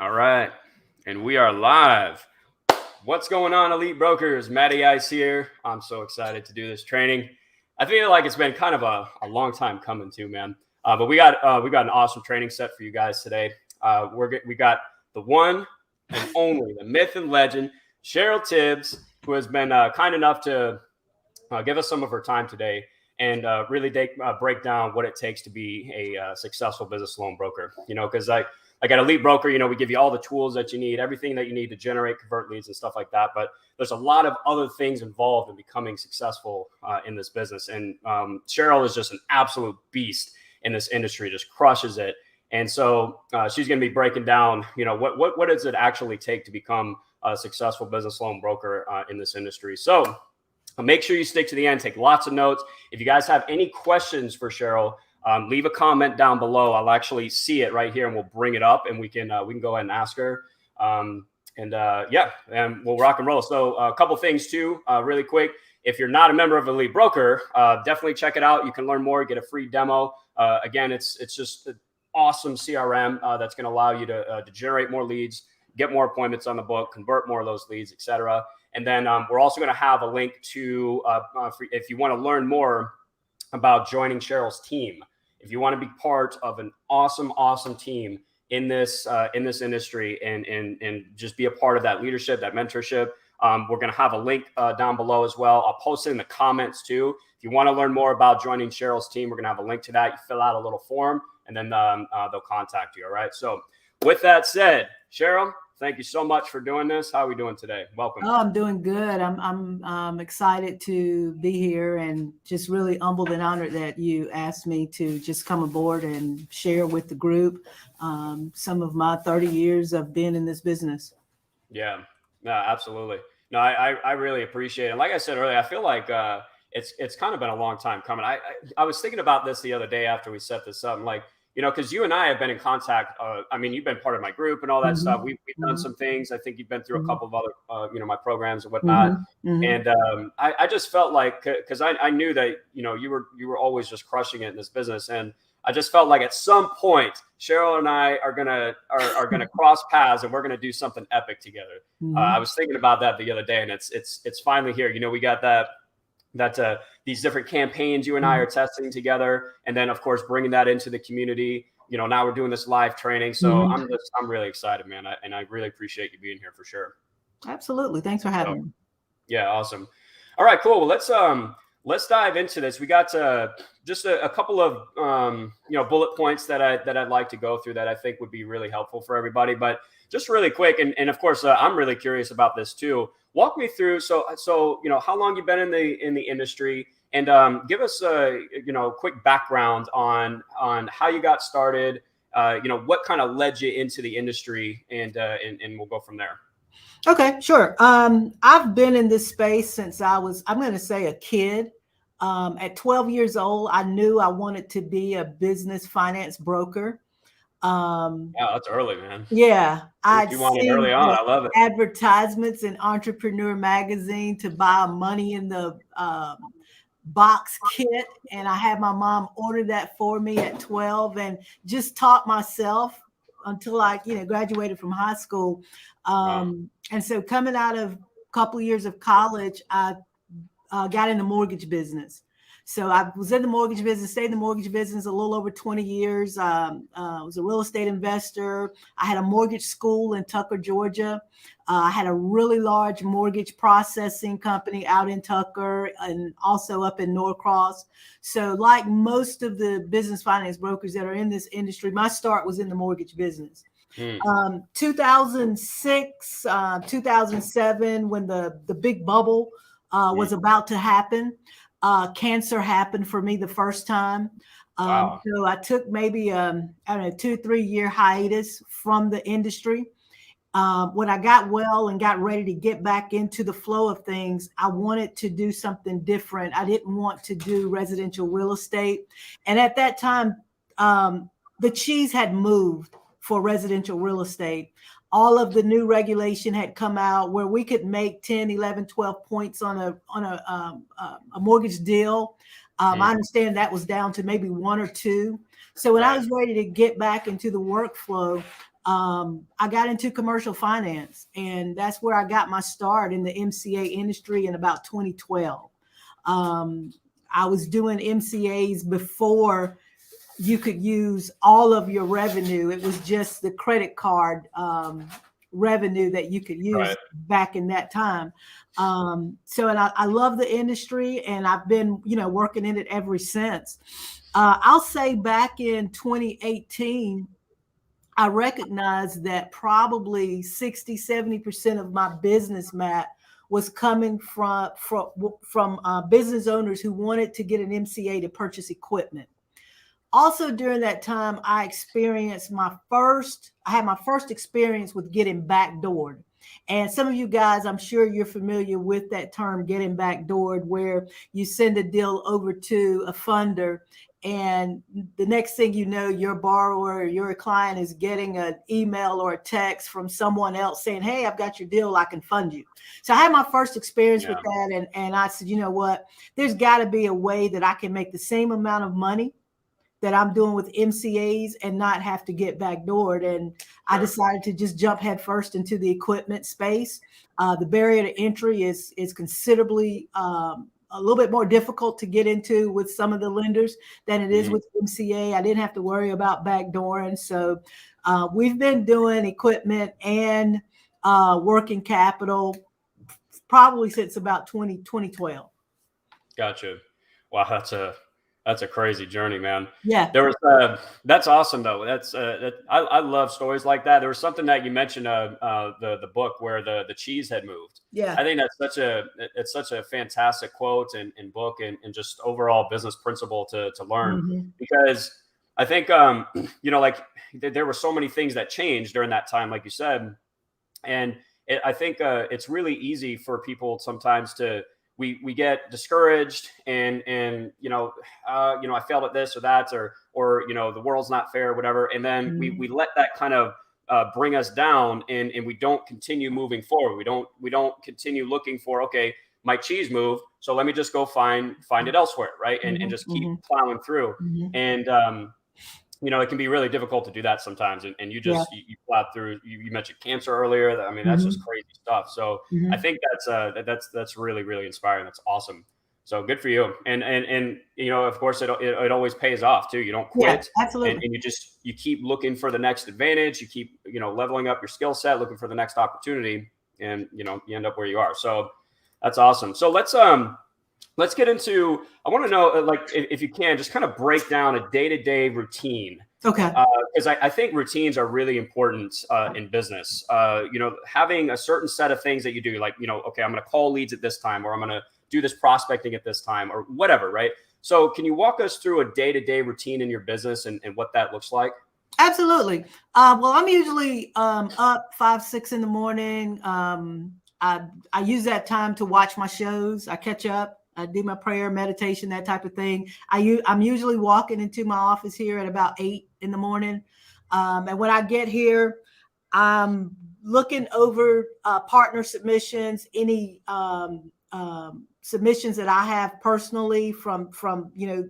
All right. And we are live. What's going on, Elite Brokers? Matty Ice here. I'm so excited to do this training. I feel like it's been kind of a long time coming too, man. But we got an awesome training set for you guys today. We got the one and only, the myth and legend, Cheryl Tibbs, who has been kind enough to give us some of her time today and really break down what it takes to be a successful business loan broker. You know, because like at Elite Broker, you know, we give you all the tools that you need, everything that you need to generate, convert leads and stuff like that. But there's a lot of other things involved in becoming successful in this business. And Cheryl is just an absolute beast in this industry, just crushes it. And so she's going to be breaking down, you know, what does it actually take to become a successful business loan broker in this industry. So make sure you stick to the end, take lots of notes. If you guys have any questions for Cheryl, leave a comment down below. I'll actually see it right here and we'll bring it up and we can go ahead and ask her. And we'll rock and roll. So a couple things too, really quick. If you're not a member of Elite Broker, definitely check it out. You can learn more, get a free demo. Again, it's just an awesome CRM that's going to allow you to generate more leads, get more appointments on the book, convert more of those leads, etc. And then we're also going to have a link to if you want to learn more about joining Cheryl's team. If you want to be part of an awesome team in this industry and just be a part of that leadership, that mentorship, we're going to have a link down below as well. I'll post it in the comments too. If you want to learn more about joining Cheryl's team, we're going to have a link to that. You fill out a little form and then they'll contact you. All right. So with that said, Cheryl, thank you so much for doing this. How are we doing today? Welcome. Oh, I'm doing good. I'm excited to be here and just really humbled and honored that you asked me to just come aboard and share with the group some of my 30 years of being in this business. Yeah, no, absolutely. No, I really appreciate it. And like I said earlier, I feel like it's kind of been a long time coming. I was thinking about this the other day after we set this up. And like, you know, because you and I have been in contact. I mean, you've been part of my group and all that stuff. We've done some things. I think you've been through a couple of other, my programs and whatnot. And I just felt like, because I knew that, you know, you were always just crushing it in this business. And I just felt like at some point, Cheryl and I are gonna cross paths and we're gonna do something epic together. I was thinking about that the other day, and it's finally here. You know, we got that these different campaigns you and I are testing together, and then of course bringing that into the community. You know, now we're doing this live training, so I'm really excited, man, and I really appreciate you being here for sure. Absolutely, thanks for having me. Yeah, awesome. All right, cool. Well, let's dive into this. We got just a couple of bullet points that I'd like to go through that I think would be really helpful for everybody. But just really quick, and of course, I'm really curious about this too. Walk me through. So you know, how long you've been in the industry, and give us a quick background on how you got started. What kind of led you into the industry, and we'll go from there. Okay, sure. I've been in this space since I'm going to say a kid. At 12 years old, I knew I wanted to be a business finance broker. Wow, that's early, man. Yeah, I'd you wanted seen early on. I love it. Advertisements in Entrepreneur magazine to buy money in the box kit, and I had my mom order that for me at 12, and just taught myself until I graduated from high school. And so coming out of a couple of years of college, I got in the mortgage business. So I was in the mortgage business, stayed in the mortgage business a little over 20 years. I was a real estate investor. I had a mortgage school in Tucker, Georgia. I had a really large mortgage processing company out in Tucker and also up in Norcross. So like most of the business finance brokers that are in this industry, my start was in the mortgage business. 2006, 2007, when the big bubble was about to happen, cancer happened for me the first time. Wow. So I took maybe 2-3 year hiatus from the industry. When I got well and got ready to get back into the flow of things, I wanted to do something different. I didn't want to do residential real estate. And at that time, the cheese had moved for residential real estate. All of the new regulation had come out where we could make 10, 11, 12 points on a mortgage deal. I understand that was down to maybe 1 or 2. So when I was ready to get back into the workflow, I got into commercial finance, and that's where I got my start in the MCA industry in about 2012. I was doing MCAs before you could use all of your revenue. It was just the credit card revenue that you could use back in that time. And I love the industry, and I've been, working in it ever since. I'll say back in 2018, I recognized that probably 60-70% of my business, Matt, was coming from business owners who wanted to get an MCA to purchase equipment. Also, during that time, I had my first experience with getting backdoored. And some of you guys, I'm sure you're familiar with that term, getting backdoored, where you send a deal over to a funder, and the next thing you know, your borrower or your client is getting an email or a text from someone else saying, hey, I've got your deal, I can fund you. So I had my first experience with that. And I said, you know what, there's got to be a way that I can make the same amount of money that I'm doing with MCAs and not have to get backdoored. And I decided to just jump headfirst into the equipment space. The barrier to entry is considerably a little bit more difficult to get into with some of the lenders than it is with MCA. I didn't have to worry about backdooring. So we've been doing equipment and working capital probably since about 2012. Gotcha. Wow, that's a crazy journey, man. Yeah. There was that's awesome though. I love stories like that. There was something that you mentioned the book where the cheese had moved. Yeah. I think it's such a fantastic quote and book and just overall business principle to learn, because I think like there were so many things that changed during that time, like you said, and I think it's really easy for people sometimes to we get discouraged and I failed at this or that, or the world's not fair, whatever. And then we let that kind of bring us down, and we don't continue moving forward. We don't continue looking for, okay, my cheese moved, so let me just go find it elsewhere. Right. And just keep plowing through. And, it can be really difficult to do that sometimes. And you just, you plowed through, you mentioned cancer earlier. I mean, that's just crazy stuff. So I think that's really, really inspiring. That's awesome. So good for you. And of course it always pays off too. You don't quit. Yeah, absolutely. And you keep looking for the next advantage. You keep, leveling up your skill set, looking for the next opportunity, and, you end up where you are. So that's awesome. So let's get into, I want to know, like, if you can, just kind of break down a day-to-day routine. Okay. Because I think routines are really important in business. Having a certain set of things that you do, like, okay, I'm going to call leads at this time, or I'm going to do this prospecting at this time, or whatever, right? So can you walk us through a day-to-day routine in your business and what that looks like? Absolutely. Well, I'm usually up 5, 6 in the morning. I use that time to watch my shows. I catch up. I do my prayer, meditation, that type of thing. I'm usually walking into my office here at about 8 in the morning. And when I get here, I'm looking over partner submissions, any submissions that I have personally from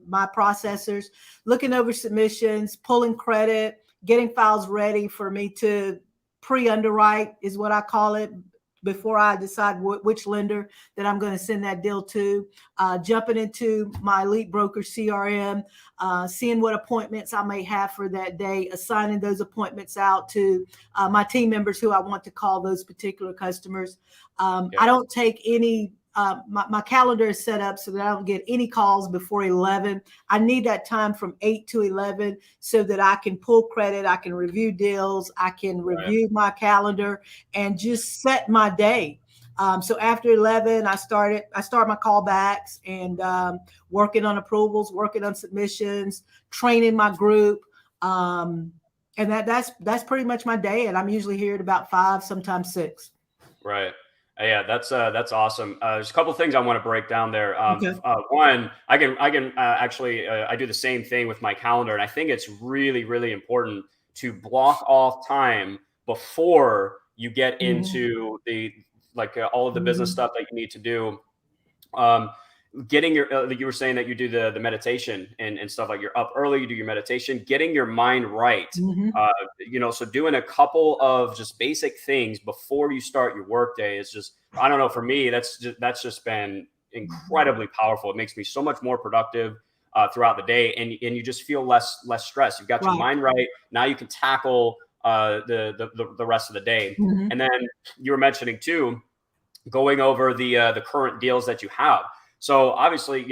my processors, looking over submissions, pulling credit, getting files ready for me to pre-underwrite is what I call it, before I decide which lender that I'm going to send that deal to, jumping into my EliteBroker CRM, seeing what appointments I may have for that day, assigning those appointments out to my team members who I want to call those particular customers. I don't take any, my calendar is set up so that I don't get any calls before 11. I need that time from 8 to 11 so that I can pull credit, I can review deals, I can review my calendar and just set my day. So after 11, I start my callbacks and working on approvals, working on submissions, training my group. And that's pretty much my day. And I'm usually here at about 5, sometimes 6. Right. Yeah, that's awesome. There's a couple of things I want to break down there. Okay. One, I can actually I do the same thing with my calendar, and I think it's really, really important to block off time before you get into the all of the business stuff that you need to do. getting your, you were saying that you do the meditation and stuff, like you're up early, you do your meditation, getting your mind right. So doing a couple of just basic things before you start your workday is just, I don't know, for me, that's just been incredibly powerful. It makes me so much more productive throughout the day, and you just feel less stressed. You've got your mind right. Now you can tackle the rest of the day. And then you were mentioning too, going over the current deals that you have. So obviously,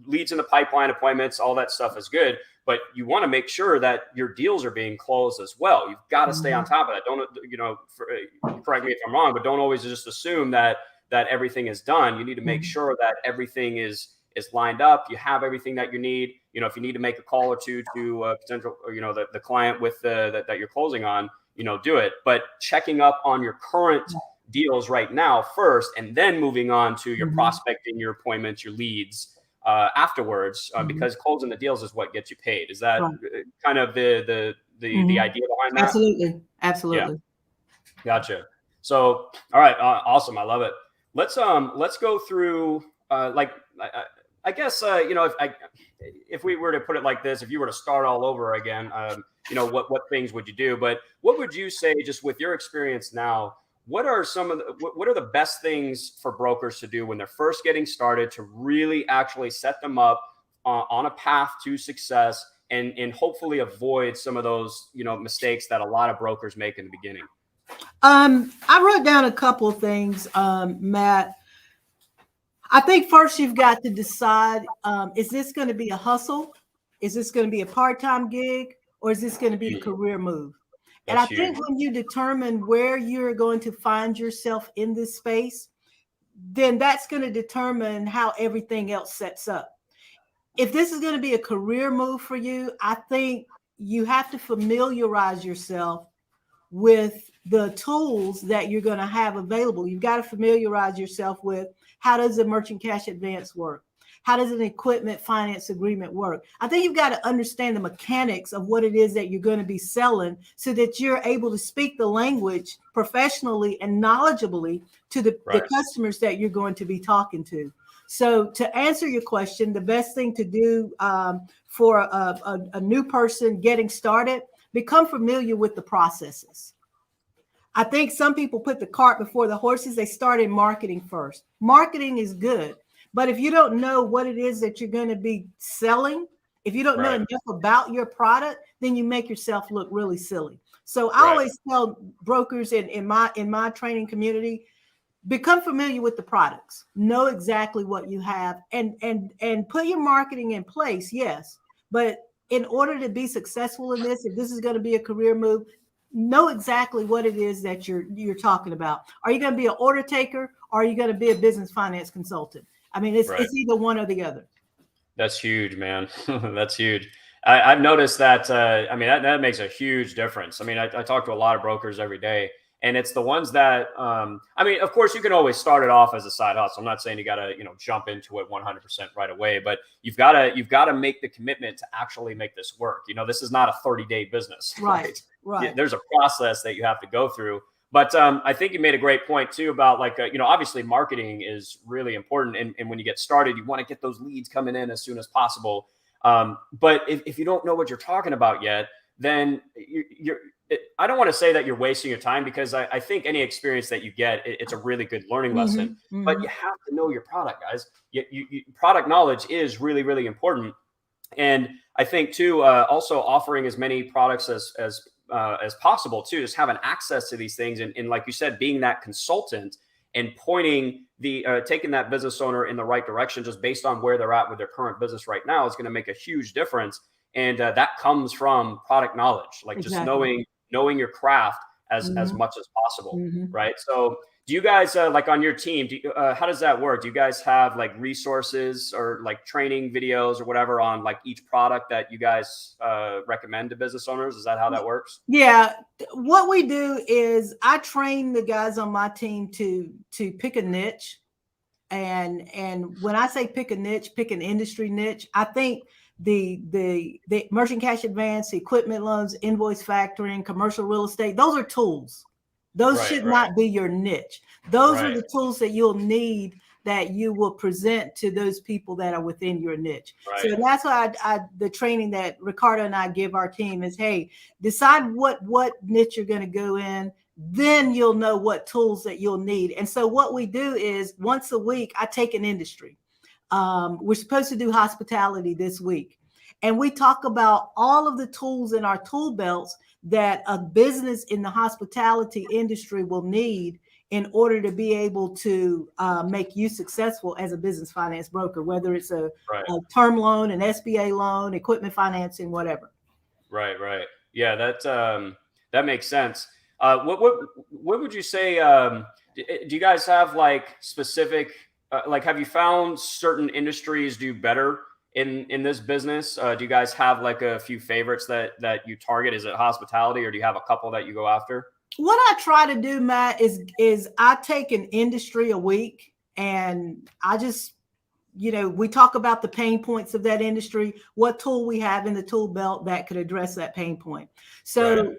leads in the pipeline, appointments, all that stuff is good, but you want to make sure that your deals are being closed as well. You've got to stay on top of that. Don't, correct me if I'm wrong, but don't always just assume that everything is done. You need to make sure that everything is lined up. You have everything that you need. If you need to make a call or two to potential, the client with that you're closing on, do it. But checking up on your current deals right now first, and then moving on to your prospecting, your appointments, your leads afterwards, because closing the deals is what gets you paid. Is that kind of the idea behind that? Absolutely. Yeah. Gotcha. So, all right, awesome. I love it. Let's go through I guess if we were to put it like this, if you were to start all over again, what things would you do? But what would you say, just with your experience now, what are the best things for brokers to do when they're first getting started to really actually set them up on a path to success and hopefully avoid some of those, mistakes that a lot of brokers make in the beginning? I wrote down a couple of things, Matt. I think first you've got to decide, is this going to be a hustle? Is this going to be a part-time gig? Or is this going to be a career move? And I think when you determine where you're going to find yourself in this space, then that's going to determine how everything else sets up. If this is going to be a career move for you, I think you have to familiarize yourself with the tools that you're going to have available. You've got to familiarize yourself with, how does a merchant cash advance work? How does an equipment finance agreement work? I think you've got to understand the mechanics of what it is that you're going to be selling so that you're able to speak the language professionally and knowledgeably to the customers that you're going to be talking to. So to answer your question, the best thing to do for a new person getting started, become familiar with the processes. I think some people put the cart before the horses. They start in marketing first. Marketing is good, but if you don't know what it is that you're going to be selling, if you don't know enough about your product, then you make yourself look really silly. So I always tell brokers in my training community, become familiar with the products, know exactly what you have, and put your marketing in place. Yes, but in order to be successful in this, if this is going to be a career move, know exactly what it is that you're talking about. Are you going to be an order taker, or are you going to be a business finance consultant? I mean, it's either one or the other. That's huge, man. That's huge. I've noticed that. That makes a huge difference. I talk to a lot of brokers every day, and it's the ones that, of course, you can always start it off as a side hustle. I'm not saying you got to, jump into it 100% right away, but you've got to make the commitment to actually make this work. This is not a 30-day business. Right. There's a process that you have to go through. But I think you made a great point too about obviously marketing is really important. And when you get started, you want to get those leads coming in as soon as possible. But if you don't know what you're talking about yet, then I don't want to say that you're wasting your time, because I think any experience that you get, it's a really good learning lesson. But you have to know your product, guys. Product knowledge is really, really important. And I think too, also offering as many products as possible too, just having access to these things. And like you said, being that consultant and pointing taking that business owner in the right direction, just based on where they're at with their current business right now, is going to make a huge difference. And that comes from product knowledge, just knowing your craft as much as possible. Right. So do you guys on your team, how does that work? Do you guys have resources or training videos or whatever on each product that you guys recommend to business owners? Is that how that works? Yeah. What we do is I train the guys on my team to pick a niche. And when I say pick a niche, pick an industry niche, I think the merchant cash advance, equipment loans, invoice factoring, commercial real estate, those are tools. Those should not be your niche. Those are the tools that you'll need that you will present to those people that are within your niche. Right. So that's why the training that Ricardo and I give our team is, hey, decide what niche you're going to go in. Then you'll know what tools that you'll need. And so what we do is once a week, I take an industry. We're supposed to do hospitality this week. And we talk about all of the tools in our tool belts that a business in the hospitality industry will need in order to be able to make you successful as a business finance broker, whether it's a term loan, an SBA loan, equipment financing, whatever. Right. Yeah, that makes sense. What would you say? Do you guys have like specific, like, have you found certain industries do better in this business? Do you guys have like a few favorites that you target? Is it hospitality, or do you have a couple that you go after? What I try to do, Matt, is I take an industry a week, and I just, we talk about the pain points of that industry, what tool we have in the tool belt that could address that pain point. So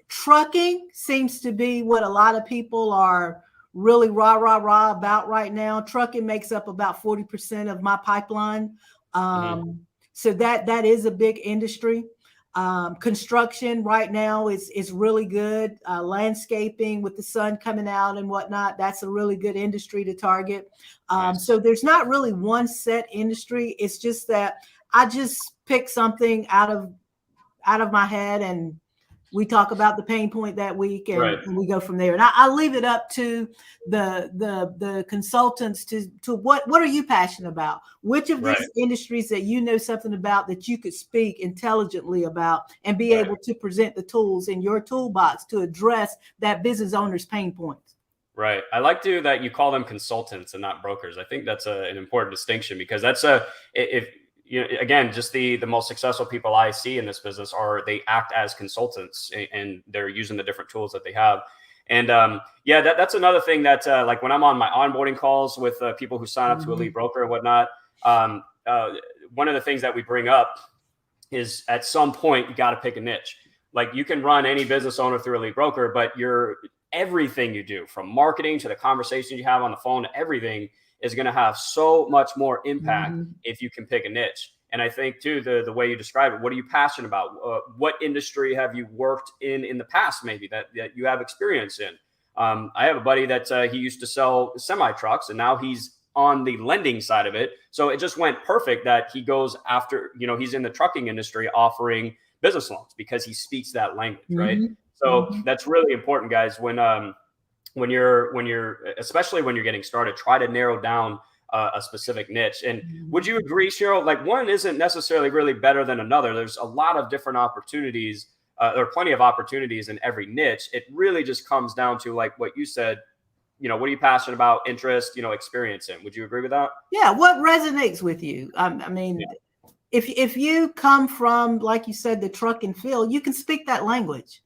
trucking seems to be what a lot of people are really rah about right now. Trucking makes up about 40% of my pipeline. So that is a big industry. Construction right now is really good. Landscaping with the sun coming out and whatnot, that's a really good industry to target. So there's not really one set industry. It's just that I just pick something out of my head, and we talk about the pain point that week, and we go from there. And I leave it up to the consultants to what are you passionate about? Which of these industries that you know something about that you could speak intelligently about and be able to present the tools in your toolbox to address that business owner's pain points? Right. I like that you call them consultants and not brokers. I think that's an important distinction, because that's again, just the most successful people I see in this business they act as consultants, and they're using the different tools that they have. And that's another thing that like when I'm on my onboarding calls with people who sign up to EliteBroker and whatnot, one of the things that we bring up is at some point you got to pick a niche. Like, you can run any business owner through EliteBroker, but everything you do, from marketing to the conversations you have on the phone to everything, is going to have so much more impact if you can pick a niche. And I think too, the way you describe it, what are you passionate about? What industry have you worked in the past, maybe that you have experience in? I have a buddy that he used to sell semi trucks, and now he's on the lending side of it. So it just went perfect that he goes after, he's in the trucking industry offering business loans because he speaks that language, right? So that's really important, guys. When you're especially when you're getting started, try to narrow down a specific niche. And would you agree, Cheryl, like, one isn't necessarily really better than another? There's a lot of different opportunities. There are plenty of opportunities in every niche. It really just comes down to, like what you said, what are you passionate about, interest, experience in? Would you agree with that? Yeah. What resonates with you? I mean, if you come from, like you said, the trucking field, you can speak that language.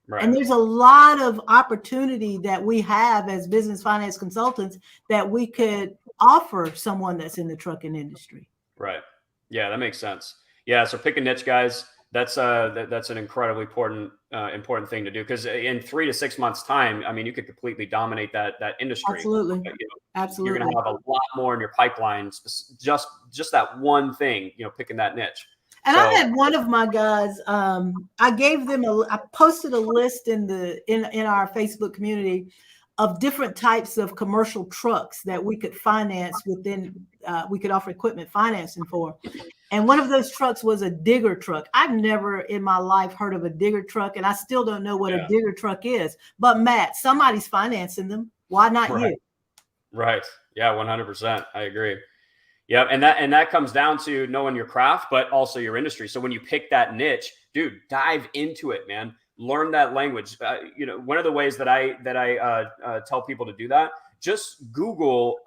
Right. And there's a lot of opportunity that we have as business finance consultants that we could offer someone that's in the trucking industry. Right. Yeah, that makes sense. Yeah. So pick a niche, guys. That's an incredibly important thing to do, because in 3 to 6 months time, I mean, you could completely dominate that industry. Absolutely. Absolutely. You're going to have a lot more in your pipeline, just that one thing, picking that niche. And I had one of my guys, I gave them I posted a list in our Facebook community of different types of commercial trucks that we could finance we could offer equipment financing for. And one of those trucks was a digger truck. I've never in my life heard of a digger truck, and I still don't know what a digger truck is. But Matt, somebody's financing them. Why not you? Right. Yeah, 100%. I agree. Yeah, and that comes down to knowing your craft, but also your industry. So when you pick that niche, dude, dive into it, man. Learn that language. One of the ways that I tell people to do that, just Google,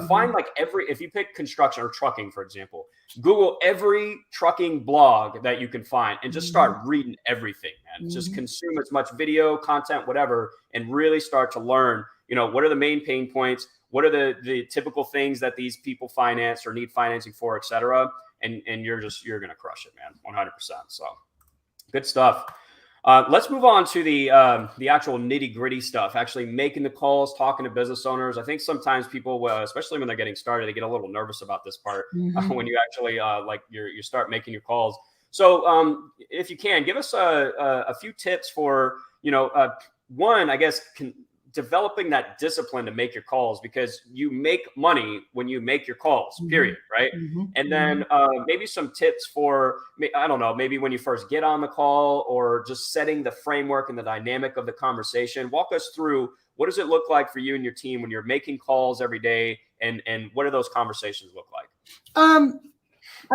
find like if you pick construction or trucking, for example, Google every trucking blog that you can find and just start reading everything, man. Just consume as much video content, whatever, and really start to learn, what are the main pain points? What are the typical things that these people finance or need financing for, et cetera? And you're going to crush it, man. 100%. So good stuff. Let's move on to the actual nitty gritty stuff, actually making the calls, talking to business owners. I think sometimes people, especially when they're getting started, they get a little nervous about this part when you actually you start making your calls. So if you can, give us a few tips for, one, I guess, developing that discipline to make your calls, because you make money when you make your calls, period. Right. And then maybe some tips for, I don't know, maybe when you first get on the call, or just setting the framework and the dynamic of the conversation. Walk us through, what does it look like for you and your team when you're making calls every day, and what do those conversations look like?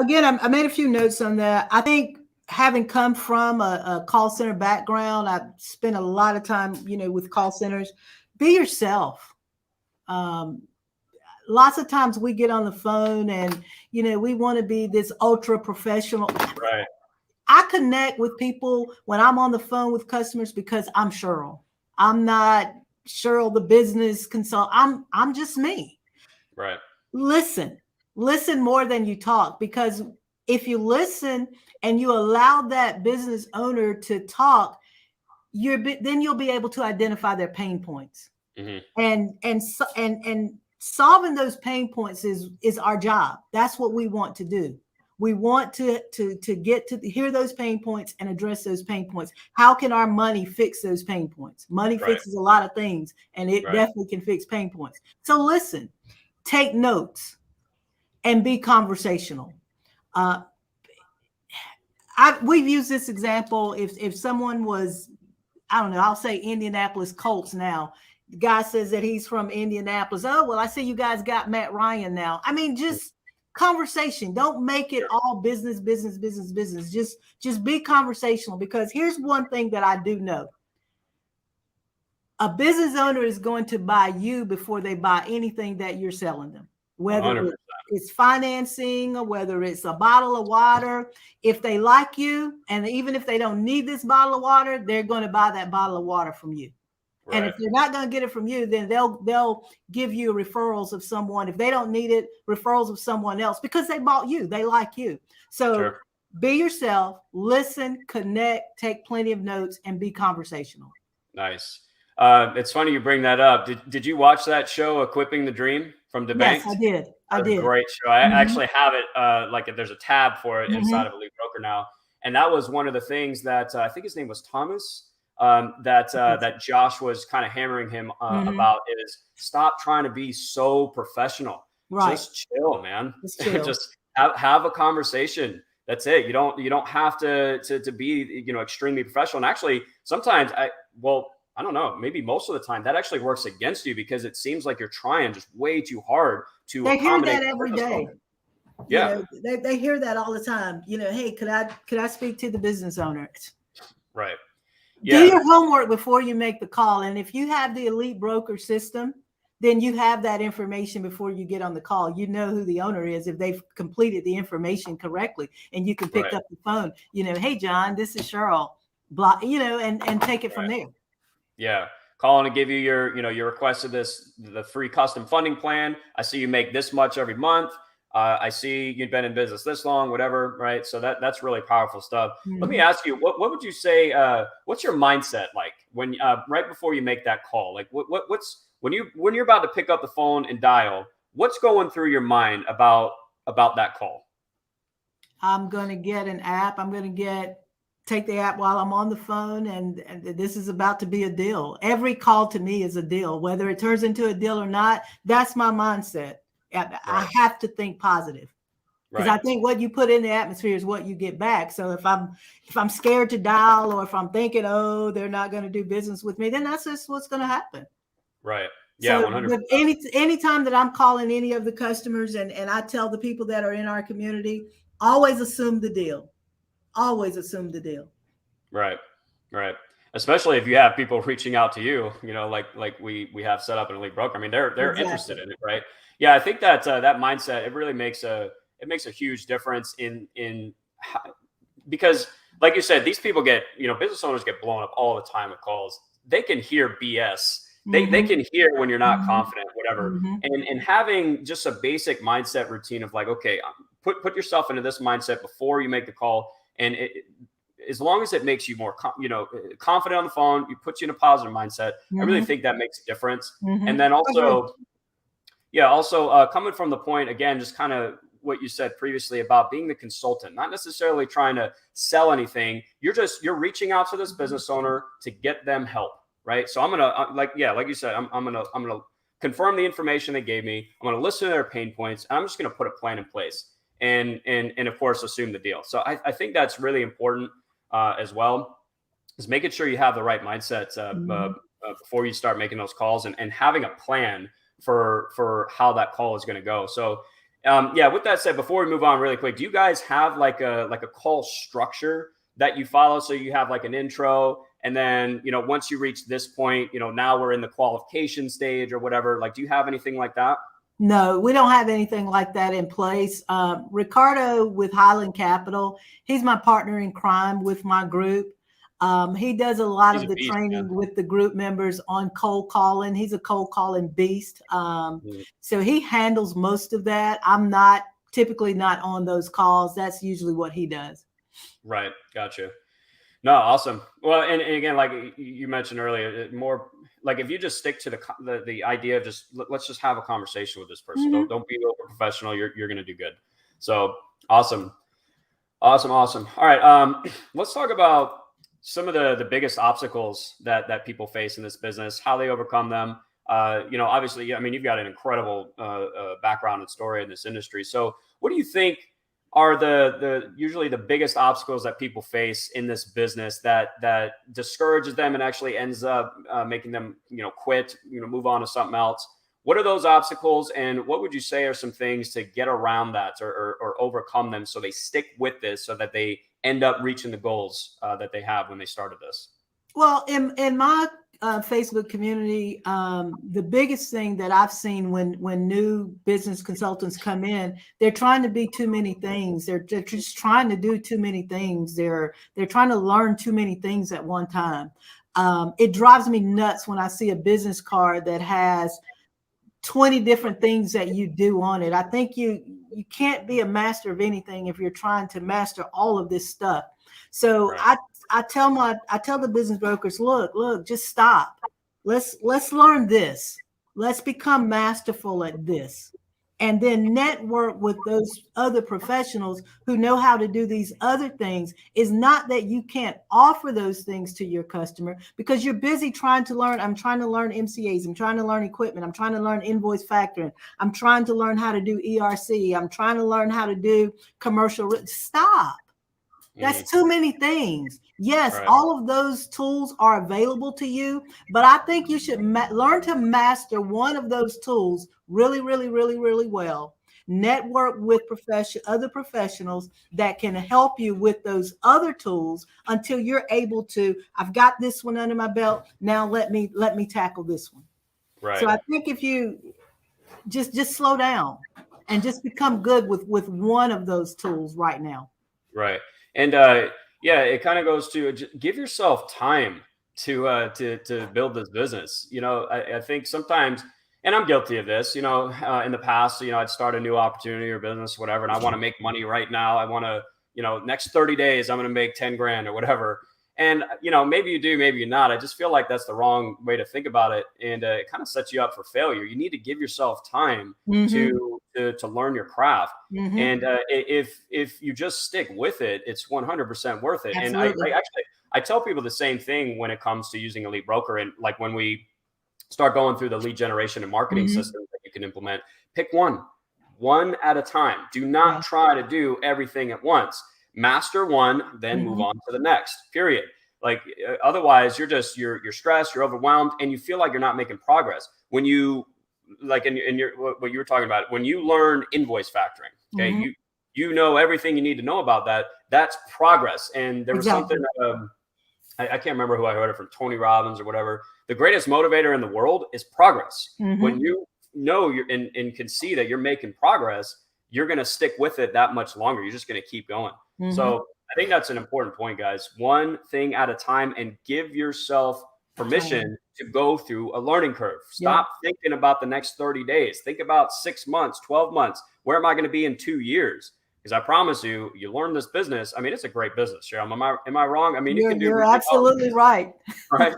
Again, I made a few notes on that. I think, having come from a call center background, I've spent a lot of time, with call centers. Be yourself. Lots of times we get on the phone and, we want to be this ultra professional. Right. I connect with people when I'm on the phone with customers because I'm Cheryl. I'm not Cheryl, the business consultant. I'm just me. Right. Listen more than you talk, because if you listen and you allow that business owner to talk, then you'll be able to identify their pain points. And solving those pain points is our job. That's what we want to do. We want to get to hear those pain points and address those pain points. How can our money fix those pain points? Money fixes a lot of things, and it definitely can fix pain points. So listen, take notes, and be conversational. We've used this example. If someone was, I don't know, I'll say Indianapolis Colts now. The guy says that he's from Indianapolis. Oh, well, I see you guys got Matt Ryan now. I mean, just conversation. Don't make it all business. Just be conversational, because here's one thing that I do know. A business owner is going to buy you before they buy anything that you're selling them, whether 100%. It's financing, or whether it's a bottle of water. If they like you, and even if they don't need this bottle of water, they're going to buy that bottle of water from you. Right. And if they're not going to get it from you, then they'll give you referrals of someone. If they don't need it, referrals of someone else, because they bought you, they like you. So Be yourself, listen, connect, take plenty of notes, and be conversational. Nice. It's funny you bring that up. Did you watch that show, Equipping the Dream, from DeBank? Yes, I did. I did. Great show. I actually have it. There's a tab for it inside of EliteBroker now, and that was one of the things that I think his name was Thomas. That Josh was kind of hammering him about, is stop trying to be so professional. Right. Just chill, man. Just chill. Just have a conversation. That's it. You don't have to be extremely professional. And actually, sometimes I don't know, maybe most of the time that actually works against you, because it seems like you're trying just way too hard to accommodate. They hear that every day. Yeah. They hear that all the time. Hey, could I speak to the business owner? Right. Yeah. Do your homework before you make the call. And if you have the EliteBroker system, then you have that information before you get on the call. You know who the owner is if they've completed the information correctly, and you can pick up the phone. Hey, John, this is Cheryl. Blah, and take it from there. Yeah. Calling to give you your requested the free custom funding plan. I see you make this much every month. I see you've been in business this long, whatever. Right. So that's really powerful stuff. Let me ask you, what would you say, what's your mindset like when, right before you make that call? Like what's, when you're about to pick up the phone and dial, what's going through your mind about that call? I'm going to get an app. I'm going to take the app while I'm on the phone, and this is about to be a deal. Every call to me is a deal, whether it turns into a deal or not. That's my mindset. I have to think positive, because I think what you put in the atmosphere is what you get back. So if I'm scared to dial, or if I'm thinking, oh, they're not going to do business with me, then that's just what's going to happen. Right. Yeah. So 100%. Any time that I'm calling any of the customers, and I tell the people that are in our community, always assume the deal. Always assume the deal. Right. Right. Especially if you have people reaching out to you, like we have set up an EliteBroker. I mean, they're interested in it. Right. Yeah. I think that that mindset, it really makes a huge difference in because, like you said, these people get, business owners get blown up all the time with calls. They can hear BS. They can hear when you're not confident, whatever. And having just a basic mindset routine of like, okay, put yourself into this mindset before you make the call. And as long as it makes you more, confident on the phone, you put you in a positive mindset. I really think that makes a difference. And then also, coming from the point, again, just kind of what you said previously about being the consultant, not necessarily trying to sell anything. You're reaching out to this business owner to get them help, right? So I'm gonna like you said, I'm gonna confirm the information they gave me. I'm gonna listen to their pain points, and I'm just gonna put a plan in place, and of course assume the deal. So I think that's really important as well, is making sure you have the right mindset before you start making those calls, and having a plan for how that call is going to go. So with that said, before we move on really quick, do you guys have like a call structure that you follow? So you have like an intro, and then, once you reach this point, now we're in the qualification stage or whatever. Like, do you have anything like that? No, we don't have anything like that in place. Ricardo with Highland Capital, he's my partner in crime with my group. He does a lot of the training with the group members on cold calling. He's a cold calling beast. So he handles most of that. I'm typically not on those calls. That's usually what he does. Right. Gotcha. No, awesome. Well, and again, like you mentioned earlier, more like if you just stick to the idea of let's just have a conversation with this person. Don't be over professional. You're going to do good. So awesome. All right. Let's talk about some of the biggest obstacles that people face in this business, how they overcome them. Obviously, I mean, you've got an incredible background and story in this industry. So what do you think are usually the biggest obstacles that people face in this business that discourages them and actually ends up making them, quit, move on to something else? What are those obstacles, and what would you say are some things to get around that or overcome them so they stick with this, so that they end up reaching the goals that they have when they started this? Well, in my Facebook community, the biggest thing that I've seen when new business consultants come in, they're trying to be too many things. They're just trying to do too many things. They're trying to learn too many things at one time. It drives me nuts when I see a business card that has 20 different things that you do on it. I think you can't be a master of anything if you're trying to master all of this stuff. So right. I tell the business brokers, look, just stop. Let's learn this. Let's become masterful at this. And then network with those other professionals who know how to do these other things. Is not that you can't offer those things to your customer because you're busy trying to learn. I'm trying to learn MCAs. I'm trying to learn equipment. I'm trying to learn invoice factoring. I'm trying to learn how to do ERC. I'm trying to learn how to do commercial. Stop. That's too many things. Yes, right. All of those tools are available to you, but I think you should learn to master one of those tools really, really, really, really well. Network with other professionals that can help you with those other tools until you're able to, I've got this one under my belt. Now let me tackle this one. Right. So I think if you just slow down and just become good with one of those tools right now. Right. And it kind of goes to give yourself time to build this business. I think sometimes, and I'm guilty of this, in the past, I'd start a new opportunity or business, whatever, and I want to make money right now. I want to, next 30 days, I'm going to make 10 grand or whatever. And, maybe you do, maybe you're not. I just feel like that's the wrong way to think about it. And it kind of sets you up for failure. You need to give yourself time to learn your craft. And if you just stick with it, it's 100% worth it. Absolutely. And I tell people the same thing when it comes to using EliteBroker. And like when we start going through the lead generation and marketing systems that you can implement, pick one at a time. Do not try to do everything at once. Master one, then move on to the next, period. Like otherwise you're stressed, you're overwhelmed, and you feel like you're not making progress. When you like in what you were talking about, when you learn invoice factoring, okay, you know everything you need to know about that. That's progress. And there was something I can't remember who I heard it from, Tony Robbins or whatever. The greatest motivator in the world is progress. When you know you're and can see that you're making progress, you're going to stick with it that much longer. You're just going to keep going. So I think that's an important point, guys. One thing at a time, and give yourself permission to go through a learning curve. Stop thinking about the next 30 days. Think about 6 months, 12 months. Where am I going to be in 2 years? Because I promise you, you learn this business. I mean, it's a great business, Cheryl. Am I wrong? I mean, you can do You're really absolutely right. well, right?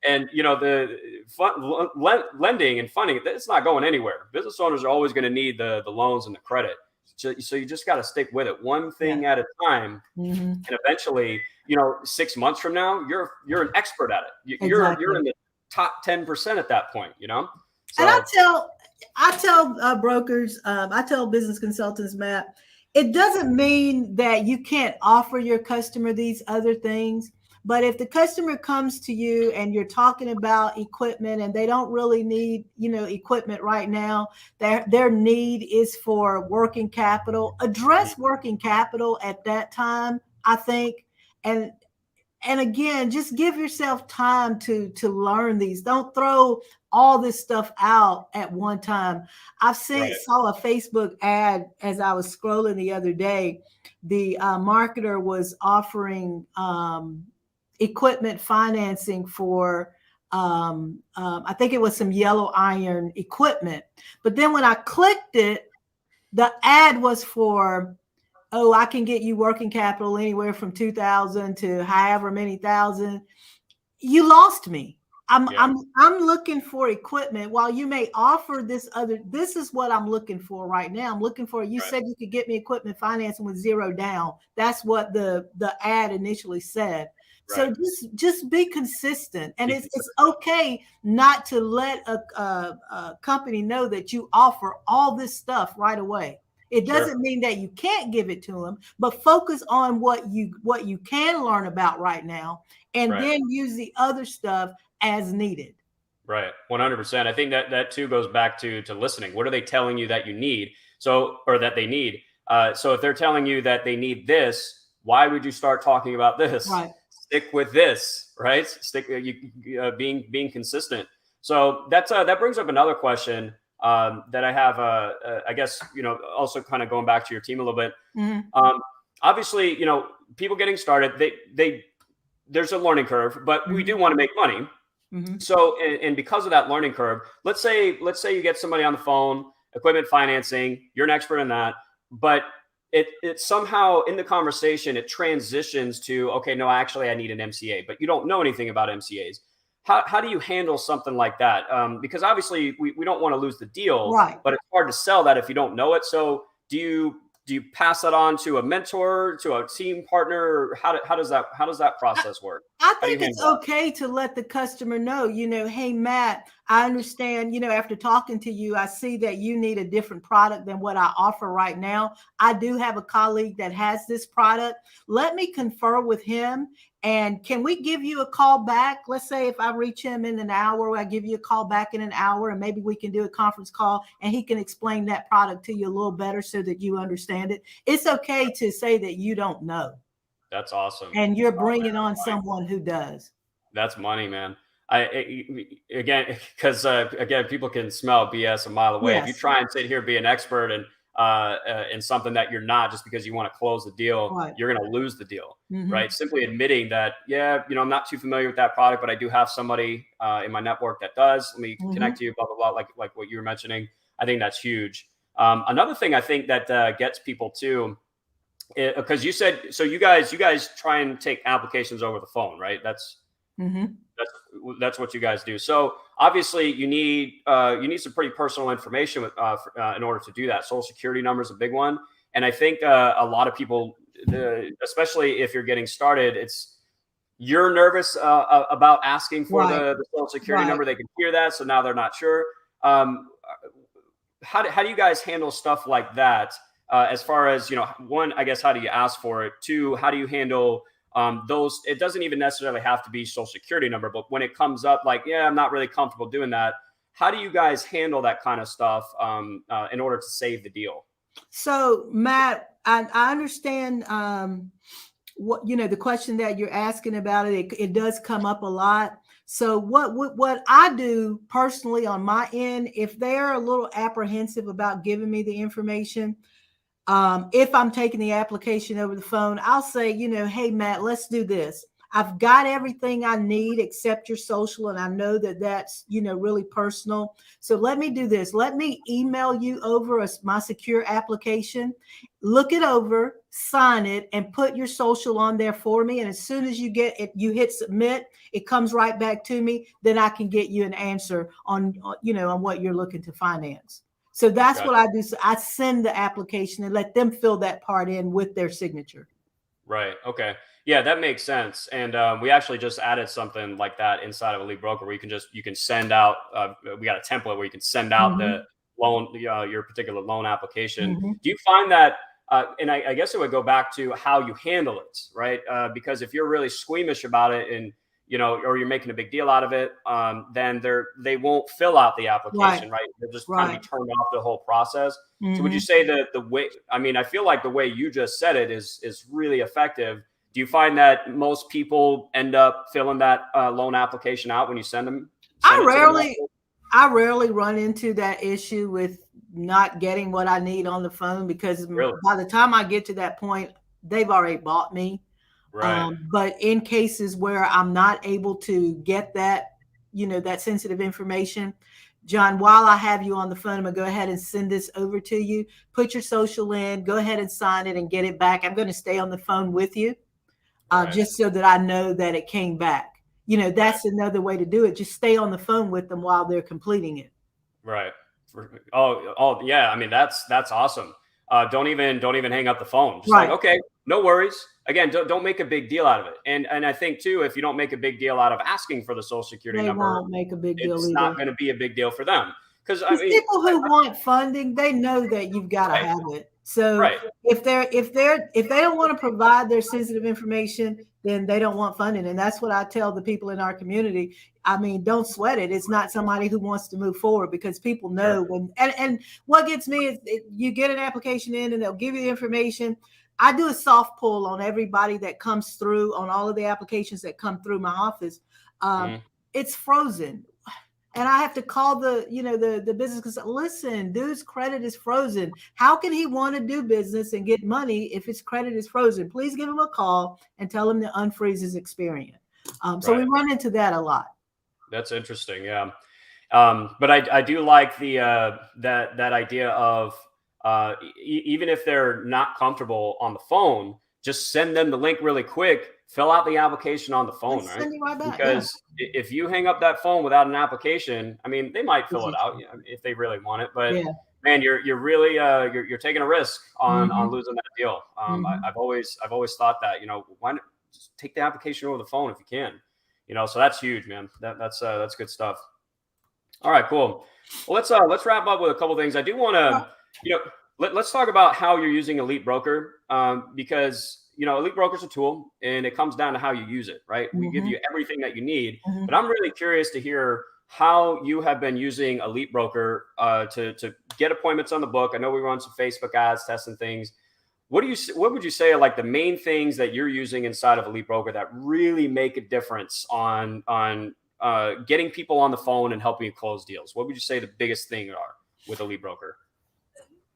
And the lending and funding, it's not going anywhere. Business owners are always going to need the loans and the credit. So you just got to stick with it, one thing at a time. And eventually, 6 months from now, you're an expert at it. You're in the top 10% at that point. So, and I tell brokers, I tell business consultants, Matt, it doesn't mean that you can't offer your customer these other things. But if the customer comes to you and you're talking about equipment and they don't really need, equipment right now, their need is for working capital, address working capital at that time, I think. And again, just give yourself time to learn these. Don't throw all this stuff out at one time. Saw a Facebook ad as I was scrolling the other day. The marketer was offering equipment financing for I think it was some yellow iron equipment. But then when I clicked it, the ad was for, I can get you working capital anywhere from 2,000 to however many thousand. You lost me. I'm looking for equipment. While you may offer this is what I'm looking for right now. I'm looking for, you said you could get me equipment financing with 0 down. That's what the ad initially said. So just be consistent, and it's okay not to let a company know that you offer all this stuff right away. It doesn't mean that you can't give it to them, but focus on what you can learn about right now, and then use the other stuff as needed. Right, 100%. I think that too goes back to listening. What are they telling you that you need? Or that they need? So if they're telling you that they need this, why would you start talking about this? Right. Stick with this, right? Being consistent. So that brings up another question that I have. I guess also kind of going back to your team a little bit. Obviously, people getting started, there's a learning curve, but we do want to make money. So and because of that learning curve, let's say you get somebody on the phone, equipment financing, you're an expert in that, but it somehow in the conversation, it transitions to, okay, no, actually I need an MCA, but you don't know anything about MCAs. How do you handle something like that? Because obviously we don't want to lose the deal, but it's hard to sell that if you don't know it. So do you pass that on to a mentor, to a team partner? How does that process work? I think it's okay to let the customer know, hey, Matt, I understand, after talking to you, I see that you need a different product than what I offer right now. I do have a colleague that has this product. Let me confer with him. And can we give you a call back? Let's say if I reach him in an hour, I give you a call back in an hour, and maybe we can do a conference call and he can explain that product to you a little better so that you understand it. It's okay to say that you don't know. That's awesome. And you're bringing on someone who does. That's money, man. Again, people can smell BS a mile away. If you try and sit here, be an expert in something that you're not, just because you want to close the deal, you're going to lose the deal, right? Simply admitting that, I'm not too familiar with that product, but I do have somebody in my network that does. Let me connect to you, blah, blah, blah, like what you were mentioning. I think that's huge. Another thing I think that gets people too, because you said, so you guys try and take applications over the phone, right? That's what you guys do. So obviously you need some pretty personal information in order to do that. Social security number is a big one. And I think a lot of people, especially if you're getting started, you're nervous about asking for the social security number. They can hear that. So now they're not sure. How do you guys handle stuff like that? As far as, one, I guess, how do you ask for it? Two, how do you handle those? It doesn't even necessarily have to be social security number, but when it comes up, like, I'm not really comfortable doing that. How do you guys handle that kind of stuff in order to save the deal? So, Matt, I understand what the question that you're asking about it. It does come up a lot. So what I do personally on my end, if they're a little apprehensive about giving me the information, if I'm taking the application over the phone, I'll say, hey, Matt, let's do this. I've got everything I need except your social, and I know that that's, you know, really personal. So let me do this. Let me email you over my secure application. Look it over, sign it, and put your social on there for me. And as soon as you get it, you hit submit, it comes right back to me. Then I can get you an answer on, you know, on what you're looking to finance. So that's what I do. So I send the application and let them fill that part in with their signature. Right. Okay. Yeah, that makes sense. And we actually just added something like that inside of EliteBroker where you can send out. We got a template where you can send out the loan, your particular loan application. Do you find that? And I guess it would go back to how you handle it, right? Because if you're really squeamish about it, and you know, or you're making a big deal out of it, then they won't fill out the application, right? They'll just kind of be turned off the whole process. So would you say that the way, I mean, I feel like the way you just said it is really effective. Do you find that most people end up filling that loan application out when you send them? I rarely run into that issue with not getting what I need on the phone, because by the time I get to that point, they've already bought me. Right. But in cases where I'm not able to get that, you know, that sensitive information, John, while I have you on the phone, I'm gonna go ahead and send this over to you. Put your social in, go ahead and sign it and get it back. I'm going to stay on the phone with you, just so that I know that it came back. You know, that's another way to do it. Just stay on the phone with them while they're completing it. Right. Oh, yeah. I mean, that's awesome. Don't even hang up the phone. Just like, okay, no worries. Again, don't make a big deal out of it. And I think too, if you don't make a big deal out of asking for the social security number, won't make a big deal it's either. not going to be a big deal for them. Because I mean, people who want funding, they know that you've got to have it. So if they don't want to provide their sensitive information, then they don't want funding. And that's what I tell the people in our community. I mean, don't sweat it. It's not somebody who wants to move forward, because people know when, and what gets me is you get an application in and they'll give you the information. I do a soft pull on everybody that comes through, on all of the applications that come through my office. It's frozen. And I have to call the business, because listen, dude's credit is frozen. How can he want to do business and get money if his credit is frozen? Please give him a call and tell him to unfreeze his Experian. So we run into that a lot. That's interesting. Yeah. But I do like the that idea of even if they're not comfortable on the phone, just send them the link really quick. Fill out the application on the phone, right? Because if you hang up that phone without an application, I mean, they might fill it out if they really want it, but man, you're really you're taking a risk on losing that deal. I've always thought that, you know, why not just take the application over the phone if you can, you know? So that's huge, man. That's good stuff. All right, cool. Well, let's wrap up with a couple things. I do want to, you know, let's talk about how you're using EliteBroker, because you know, EliteBroker is a tool, and it comes down to how you use it, right? We give you everything that you need, but I'm really curious to hear how you have been using EliteBroker to get appointments on the book. I know we run some Facebook ads, testing things. What would you say are like the main things that you're using inside of EliteBroker that really make a difference on getting people on the phone and helping you close deals? What would you say the biggest thing are with EliteBroker?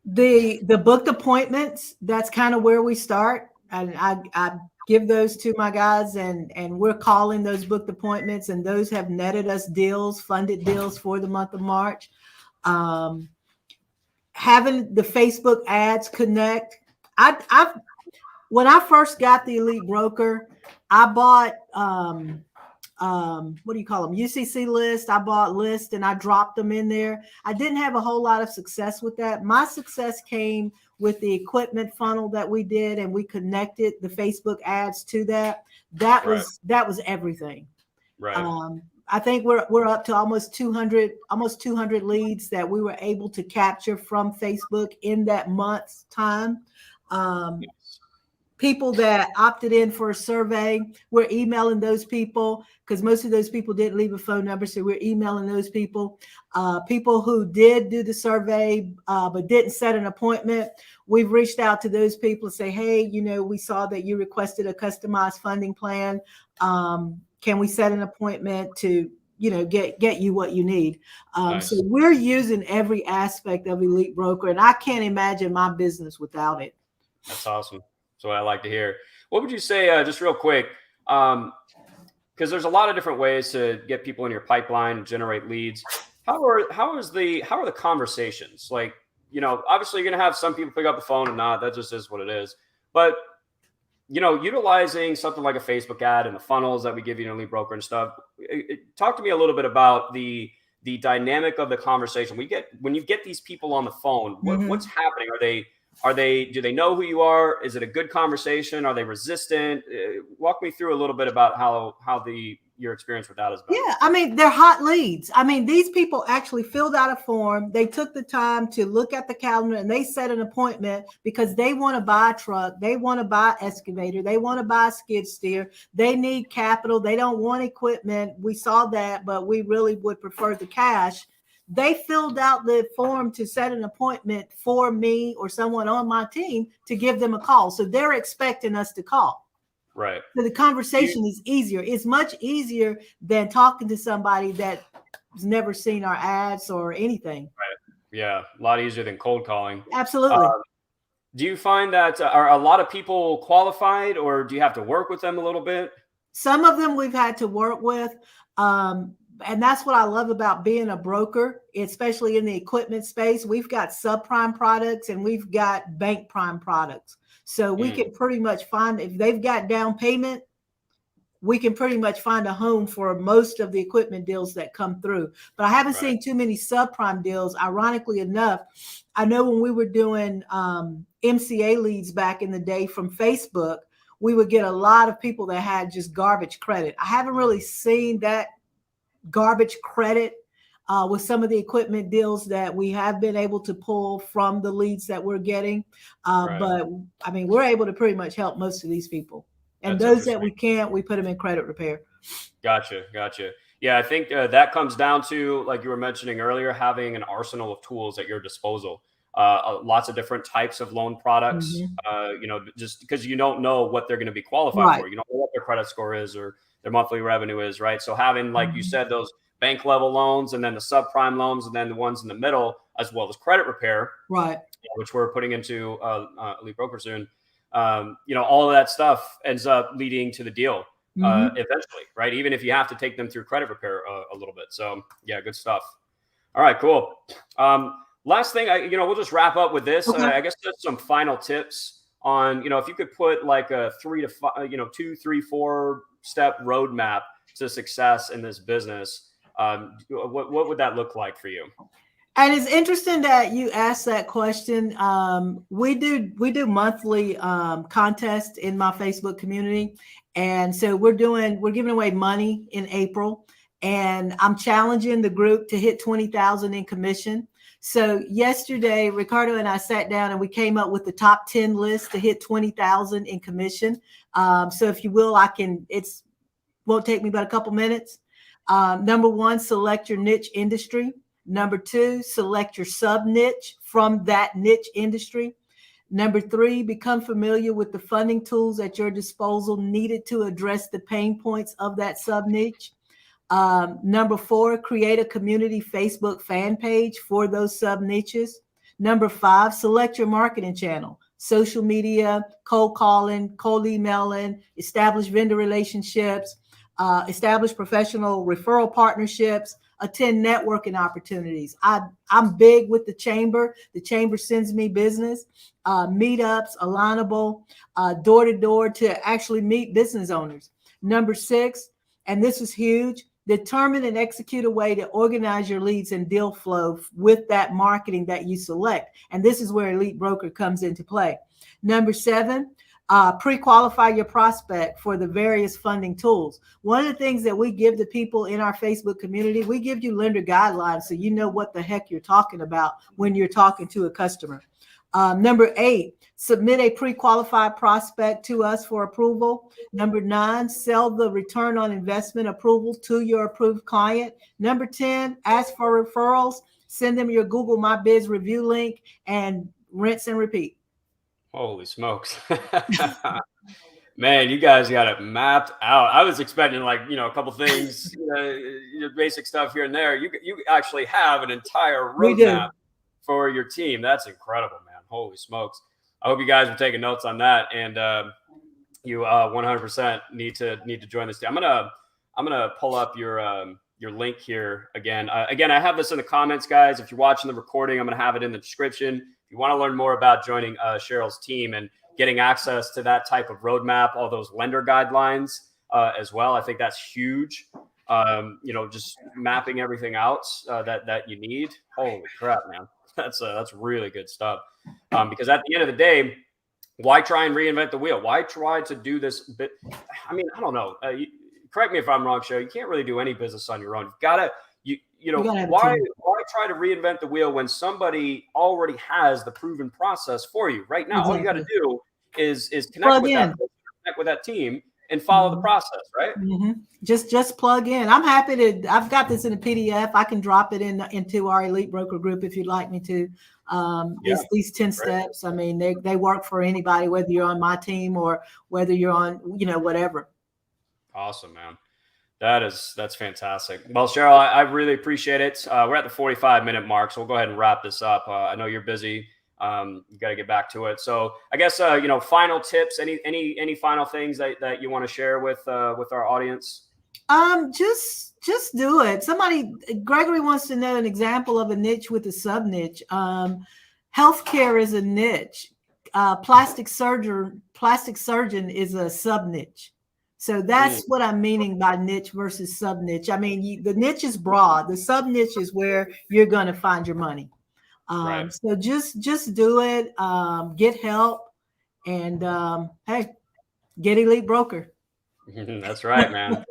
The booked appointments, that's kind of where we start. And I give those to my guys, and we're calling those booked appointments, and those have netted us deals, funded deals for the month of March. Having the Facebook ads connect. When I first got the EliteBroker, I bought what do you call them? UCC list. I bought lists and I dropped them in there. I didn't have a whole lot of success with that. My success came with the equipment funnel that we did, and we connected the Facebook ads to that. That was everything. Right. I think we're up to almost 200 leads that we were able to capture from Facebook in that month's time. People that opted in for a survey, we're emailing those people, because most of those people didn't leave a phone number. So we're emailing those people. People who did do the survey but didn't set an appointment, we've reached out to those people and say, hey, you know, we saw that you requested a customized funding plan. Can we set an appointment to, you know, get you what you need? So we're using every aspect of EliteBroker, and I can't imagine my business without it. That's awesome. That's what I like to hear. What would you say, just real quick, because there's a lot of different ways to get people in your pipeline and generate leads. How are the conversations? Like, obviously you're gonna have some people pick up the phone and not. That just is what it is. But utilizing something like a Facebook ad and the funnels that we give you in EliteBroker and stuff. Talk to me a little bit about the dynamic of the conversation. When you get these people on the phone, what's happening? Do they know who you are? Is it a good conversation? Are they resistant? Walk me through a little bit about how your experience with that has been. Yeah, I mean, they're hot leads. I mean, these people actually filled out a form. They took the time to look at the calendar and they set an appointment because they want to buy a truck. They want to buy an excavator. They want to buy a skid steer. They need capital. They don't want equipment. We saw that, but we really would prefer the cash. They filled out the form to set an appointment for me or someone on my team to give them a call. So they're expecting us to call. Right. So the conversation is easier. It's much easier than talking to somebody that's never seen our ads or anything. Right. Yeah. A lot easier than cold calling. Absolutely. Do you find that are a lot of people qualified, or do you have to work with them a little bit? Some of them we've had to work with. And that's what I love about being a broker, especially in the equipment space. We've got subprime products and we've got bank prime products. So we can pretty much find, if they've got down payment, we can pretty much find a home for most of the equipment deals that come through. But I haven't seen too many subprime deals. Ironically enough, I know when we were doing MCA leads back in the day from Facebook, we would get a lot of people that had just garbage credit. I haven't really seen that garbage credit with some of the equipment deals that we have been able to pull from the leads that we're getting. But I mean, we're able to pretty much help most of these people. And those that we can't, we put them in credit repair. Gotcha. Yeah, I think that comes down to, like you were mentioning earlier, having an arsenal of tools at your disposal. Lots of different types of loan products, just because you don't know what they're going to be qualified for. You don't know what their credit score is or their monthly revenue is, right? So having, like you said, those bank level loans and then the subprime loans and then the ones in the middle, as well as credit repair, right? Which we're putting into EliteBroker soon. All of that stuff ends up leading to the deal eventually, right? Even if you have to take them through credit repair a little bit. So yeah, good stuff. All right, cool. Last thing, we'll just wrap up with this. Okay. I guess just some final tips on, if you could put like a 3 to 5, 2, 3, 4 step roadmap to success in this business. What would that look like for you? And it's interesting that you asked that question. We do monthly contests in my Facebook community. And so we're giving away money in April, and I'm challenging the group to hit 20,000 in commission. So yesterday, Ricardo and I sat down and we came up with the top 10 list to hit 20,000 in commission. So if you will, won't take me but a couple minutes. Number 1, select your niche industry. Number 2, select your sub niche from that niche industry. Number 3, become familiar with the funding tools at your disposal needed to address the pain points of that sub niche. Number 4, create a community Facebook fan page for those sub niches. Number 5, select your marketing channel. Social media, cold calling, cold emailing, establish vendor relationships, establish professional referral partnerships, attend networking opportunities. I'm big with the chamber. The chamber sends me business, meetups, alignable, door-to-door to actually meet business owners. Number 6, and this is huge, determine and execute a way to organize your leads and deal flow with that marketing that you select. And this is where EliteBroker comes into play. Number 7, pre-qualify your prospect for the various funding tools. One of the things that we give to people in our Facebook community, we give you lender guidelines so you know what the heck you're talking about when you're talking to a customer. Number 8, submit a pre-qualified prospect to us for approval. Number 9, sell the return on investment approval to your approved client. Number 10, ask for referrals. Send them your Google My Biz review link and rinse and repeat. Holy smokes. Man, you guys got it mapped out. I was expecting a couple things, basic stuff here and there. You actually have an entire roadmap for your team. That's incredible, man. Holy smokes. I hope you guys are taking notes on that. And you 100% need to join this team. I'm going to I'm going to pull up your link here again. Again, I have this in the comments, guys. If you're watching the recording, I'm going to have it in the description. If you want to learn more about joining Cheryl's team and getting access to that type of roadmap, all those lender guidelines as well, I think that's huge. Just mapping everything out that you need. Holy crap, man. That's really good stuff. Because at the end of the day, why try and reinvent the wheel? Why try to do this bit? I mean, I don't know. Correct me if I'm wrong, Cheryl. You can't really do any business on your own. You've got to, why try to reinvent the wheel when somebody already has the proven process for you right now? Exactly. All you got to do is connect with that team and follow the process, right? Just plug in. I'm happy to. I've got this in a PDF. I can drop it into our Elite Broker group if you'd like me to. These 10 steps. I mean, they work for anybody, whether you're on my team or whether you're on, whatever. Awesome, man. That's fantastic. Well, Cheryl, I really appreciate it. We're at the 45-minute mark, so we'll go ahead and wrap this up. I know you're busy. You got to get back to it. So I guess, final tips, any final things that you want to share with our audience? Just do it. Gregory wants to know an example of a niche with a sub niche. Healthcare is a niche. Plastic surgeon is a sub niche. So that's what I'm meaning by niche versus sub niche. I mean, the niche is broad. The sub niche is where you're going to find your money. So just do it, get help, and hey, get Elite Broker. That's right, man.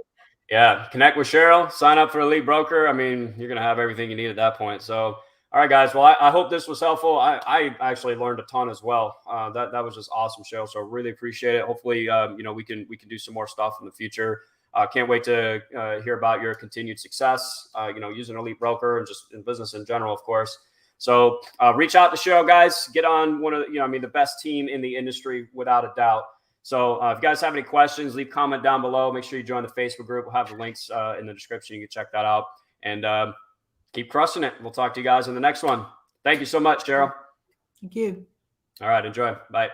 Yeah, connect with Cheryl, sign up for Elite Broker. I mean, you're gonna have everything you need at that point. So, all right, guys. Well, I hope this was helpful. I actually learned a ton as well. That was just awesome, Cheryl. So really appreciate it. Hopefully, we can do some more stuff in the future. Can't wait to hear about your continued success. Using Elite Broker and just in business in general, of course. So reach out to Cheryl, guys. Get on one of the best team in the industry without a doubt. So if you guys have any questions, leave a comment down below. Make sure you join the Facebook group. We'll have the links in the description. You can check that out. And keep crushing it. We'll talk to you guys in the next one. Thank you so much, Cheryl. Thank you. All right. Enjoy. Bye.